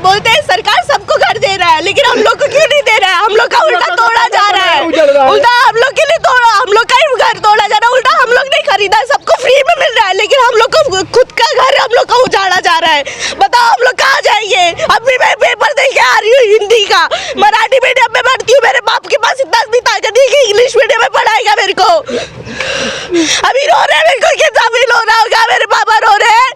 बोलते हैं सरकार सबको घर दे रहा है, लेकिन हम लोग को क्यों नहीं दे रहा है? हम लोग का उल्टा तोड़ा जा रहा है, उल्टा हम लोग के लिए तोड़ा, हम लोग का ही घर तोड़ा जा रहा है, उल्टा हम लोग नहीं खरीदा है, सबको फ्री में मिल रहा है, लेकिन हम लोग को खुद का घर हम लोग को उजाड़ा जा रहा है। बताओ हम लोग कहाँ जाएंगे? अभी मैं पेपर दे के आ रही हूँ हिंदी का, मराठी मीडियम में पढ़ती हूँ, मेरे बाप के पास इतना भी ताकत नहीं कि इंग्लिश मीडियम में पढ़ाएगा मेरे को। अभी रो रहे हैं, मेरे को कितना फील हो रहा होगा, मेरे पापा रो रहे हैं।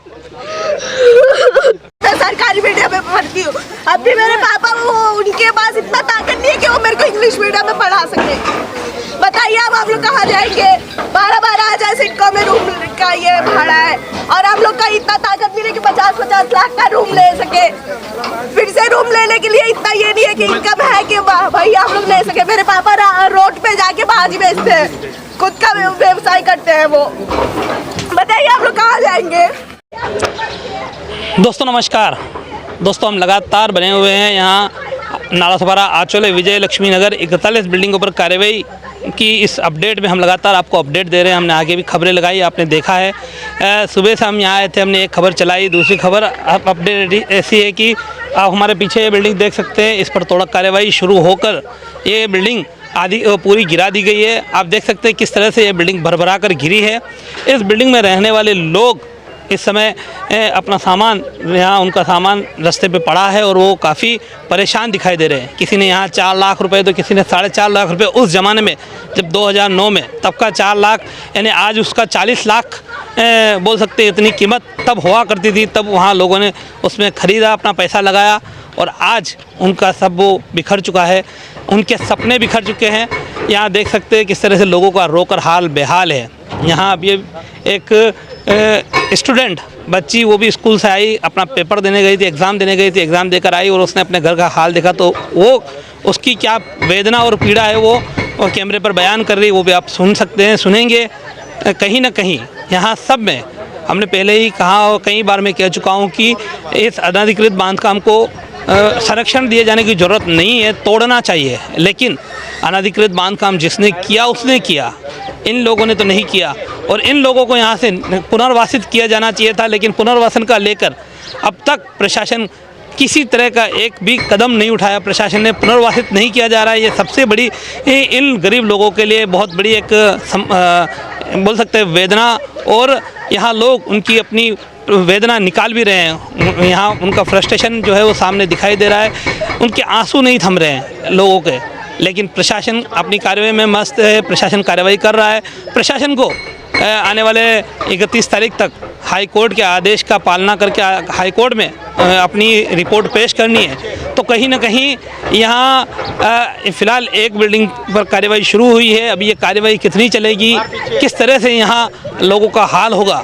मैं सरकारी मीडियम में पढ़ती हूँ, अब भी मेरे पापा वो उनके पास इतना ताकत नहीं है कि वो मेरे को इंग्लिश मीडियम में पढ़ा सके। बताइए अब हम लोग कहाँ जाएंगे? 12-12 सिक्कों में रूम का ये भाड़ा है, और हम लोग का इतना ताकत नहीं है कि 50-50 लाख का रूम ले सके। फिर से रूम लेने के लिए इतना ये नहीं है कि इनकम है कि भाई हम लोग ले सके। मेरे पापा रोड पे जाके भाजी बेचते हैं, खुद का व्यवसाय करते हैं वो। बताइए हम लोग कहाँ जाएंगे? दोस्तों नमस्कार। दोस्तों हम लगातार बने हुए हैं यहाँ नालासोपारा, आचोले, विजय लक्ष्मी नगर 41 बिल्डिंगों पर कार्रवाई की इस अपडेट में हम लगातार आपको अपडेट दे रहे हैं। हमने आगे भी खबरें लगाई, आपने देखा है। सुबह से हम यहाँ आए थे, हमने एक खबर चलाई, दूसरी खबर अपडेट ऐसी है कि आप हमारे पीछे ये बिल्डिंग देख सकते हैं, इस पर तोड़क कार्रवाई शुरू होकर ये बिल्डिंग आधी पूरी गिरा दी गई है। आप देख सकते हैं किस तरह से ये बिल्डिंग भरभरा कर गिरी है। इस बिल्डिंग में रहने वाले लोग इस समय अपना सामान, यहाँ उनका सामान रास्ते पे पड़ा है और वो काफ़ी परेशान दिखाई दे रहे हैं। किसी ने यहाँ 4 लाख रुपए, तो किसी ने 4.5 लाख रुपए। उस ज़माने में जब 2009 में तब का 4 लाख यानी आज उसका 40 लाख बोल सकते हैं, इतनी कीमत तब हुआ करती थी। तब वहाँ लोगों ने उसमें ख़रीदा, अपना पैसा लगाया, और आज उनका सब वो बिखर चुका है, उनके सपने बिखर चुके हैं। यहाँ देख सकते हैं किस तरह से लोगों का रोकर हाल बेहाल है। यहाँ अब ये एक स्टूडेंट बच्ची, वो भी स्कूल से आई, अपना पेपर देने गई थी, एग्ज़ाम देने गई थी, एग्ज़ाम देकर आई और उसने अपने घर का हाल देखा, तो वो उसकी क्या वेदना और पीड़ा है वो कैमरे पर बयान कर रही है, वो भी आप सुन सकते हैं, सुनेंगे। कहीं ना कहीं यहाँ सब में हमने पहले ही कहा और कई बार मैं कह चुका हूँ कि इस अनधिकृत बांधकाम को संरक्षण दिए जाने की ज़रूरत नहीं है, तोड़ना चाहिए। लेकिन अनधिकृत बांधकाम जिसने किया उसने किया, इन लोगों ने तो नहीं किया, और इन लोगों को यहाँ से पुनर्वासित किया जाना चाहिए था। लेकिन पुनर्वासन का लेकर अब तक प्रशासन किसी तरह का एक भी कदम नहीं उठाया, प्रशासन ने पुनर्वासित नहीं किया जा रहा है। ये सबसे बड़ी इन गरीब लोगों के लिए बहुत बड़ी एक बोल सकते हैं वेदना, और यहाँ लोग उनकी अपनी वेदना निकाल भी रहे हैं। यहाँ उनका फ्रस्ट्रेशन जो है वो सामने दिखाई दे रहा है, उनके आंसू नहीं थम रहे हैं लोगों के। लेकिन प्रशासन अपनी कार्रवाई में मस्त है, प्रशासन कार्रवाई कर रहा है। प्रशासन को आने वाले 31 तारीख तक हाई कोर्ट के आदेश का पालना करके हाई कोर्ट में अपनी रिपोर्ट पेश करनी है। तो कहीं ना कहीं यहाँ फ़िलहाल एक बिल्डिंग पर कार्रवाई शुरू हुई है। अभी ये कार्रवाई कितनी चलेगी, किस तरह से यहाँ लोगों का हाल होगा,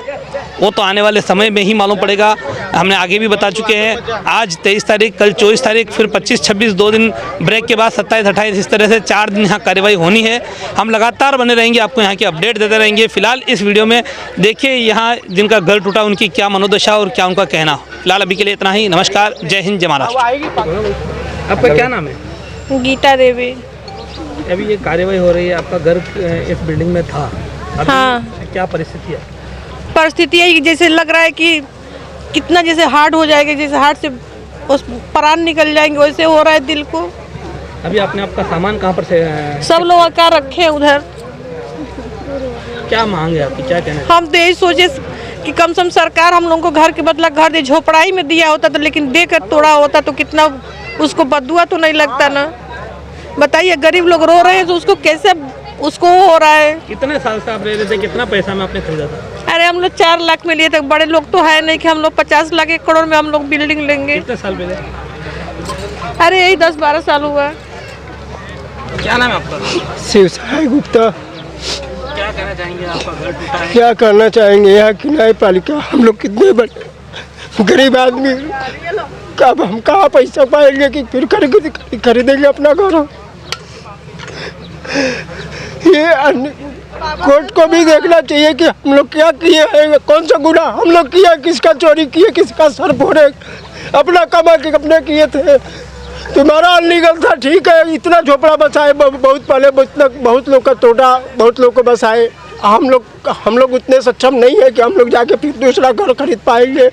वो तो आने वाले समय में ही मालूम पड़ेगा। हमने आगे भी बता चुके हैं, आज 23 तारीख, कल 24 तारीख, फिर 25-26, 2 दिन ब्रेक के बाद 27-28, इस तरह से 4 दिन यहाँ कार्रवाई होनी है। हम लगातार बने रहेंगे, आपको यहाँ की अपडेट देते रहेंगे। फिलहाल इस वीडियो में देखिए यहाँ जिनका घर टूटा उनकी क्या मनोदशा और क्या उनका कहना। फिलहाल अभी के लिए इतना ही। नमस्कार, जय हिंद, जय महाराष्ट्र। आपका क्या नाम है? गीता देवी। अभी ये कार्रवाई हो रही है, आपका घर इस बिल्डिंग में था, हाँ, क्या परिस्थिति है? परिस्थिति है जैसे लग रहा है कि कितना जैसे हार्ड हो जाएगा, जैसे हार्ट से उस प्राण निकल जाएंगे, वैसे हो रहा है दिल को। अभी आपने आपका सामान कहाँ पर से? सब लोग का रखे उधर। क्या मांग है आपकी, क्या कहना है? हम तो यही सोचे कि कम से कम सरकार हम लोगों को घर के बदला घर दे, झोपड़ाई में दिया होता तो, लेकिन देकर तोड़ा होता तो कितना उसको बदुआ तो नहीं लगता ना। बताइए, गरीब लोग रो रहे हैं तो उसको कैसे उसको हो रहा है। कितने साल से आप रह रहे थे, कितना पैसा में आपने खरीदा था? अरे हम लोग 4 लाख में लिए थे, बड़े लोग तो है नहीं कि हम लोग 50 लाख 1 करोड़ में हम लोग बिल्डिंग लेंगे। कितने साल पहले? अरे यही 10-12 साल हुआ। क्या नाम है आपका? शिव साई गुप्ता। क्या कहना चाहेंगे, आपका घर टूटा है? क्या करना चाहेंगे, यहाँ की न्यायपालिका, हम लोग कितने बड़े गरीब आदमी, कब हम कहाँ पैसा पाएंगे कि फिर खरीदेंगे अपना घर। ये कोर्ट को भी देखना चाहिए कि हम लोग क्या किए हैं, कौन सा गुनाह हम लोग किया, किसका चोरी किए, किसका सर फोड़े, अपना कमा के अपने किए थे। तुम्हारा अनलीगल था, ठीक है, इतना झोपड़ा बसाए, बहुत पहले बहुत लोग का तोड़ा, बहुत लोग को बसाए। हम लोग उतने सक्षम नहीं है कि हम लोग जाके फिर दूसरा घर खरीद पाएंगे।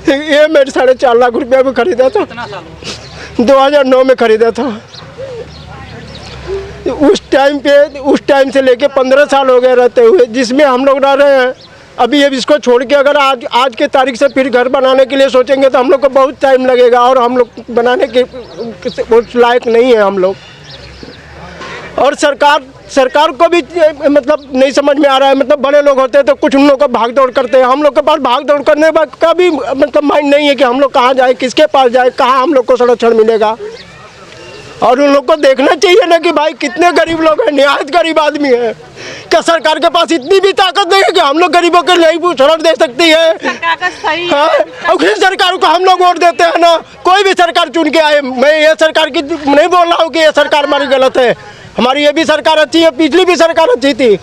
ये मैं 4.5 लाख रुपया में खरीदा था। कितना साल हुआ? 2009 में खरीदा था। उस टाइम से लेके 15 साल हो गए रहते हुए, जिसमें हम लोग रह रहे हैं। अभी अब इसको छोड़ के अगर आज के तारीख से फिर घर बनाने के लिए सोचेंगे तो हम लोग को बहुत टाइम लगेगा, और हम लोग बनाने के उस लायक नहीं है हम लोग। और सरकार को भी मतलब नहीं समझ में आ रहा है। मतलब बड़े लोग होते हैं तो कुछ उन लोग को भाग दौड़ करते हैं, हम लोग के पास भाग दौड़ करने का भी मतलब माइंड नहीं है कि हम लोग कहाँ जाए, किसके पास जाए, कहाँ हम लोग को संरक्षण मिलेगा। और उन लोग को देखना चाहिए ना कि भाई कितने गरीब लोग हैं, निहायत गरीब आदमी है। क्या सरकार के पास इतनी भी ताकत नहीं है कि हम लोग गरीबों के नहीं शरण दे सकती है? हाँ, और किस सरकार को हम लोग वोट देते हैं ना, कोई भी सरकार चुन के आए। मैं ये सरकार की नहीं बोल रहा हूँ कि ये सरकार हमारी गलत है, हमारी ये भी सरकार अच्छी है, पिछली भी सरकार अच्छी थी,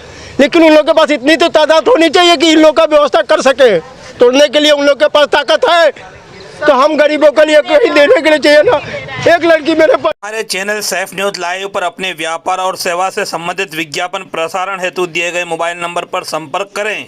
लेकिन उन लोग के पास इतनी तो तादाद होनी चाहिए कि इन लोग का व्यवस्था कर सके। तोड़ने के लिए उन लोग के पास ताकत है, तो हम गरीबों के लिए कहीं देने के लिए चाहिए ना। एक लड़की मेरे पास। हमारे चैनल सैफ न्यूज़ लाइव पर अपने व्यापार और सेवा से संबंधित विज्ञापन प्रसारण हेतु दिए गए मोबाइल नंबर पर संपर्क करें।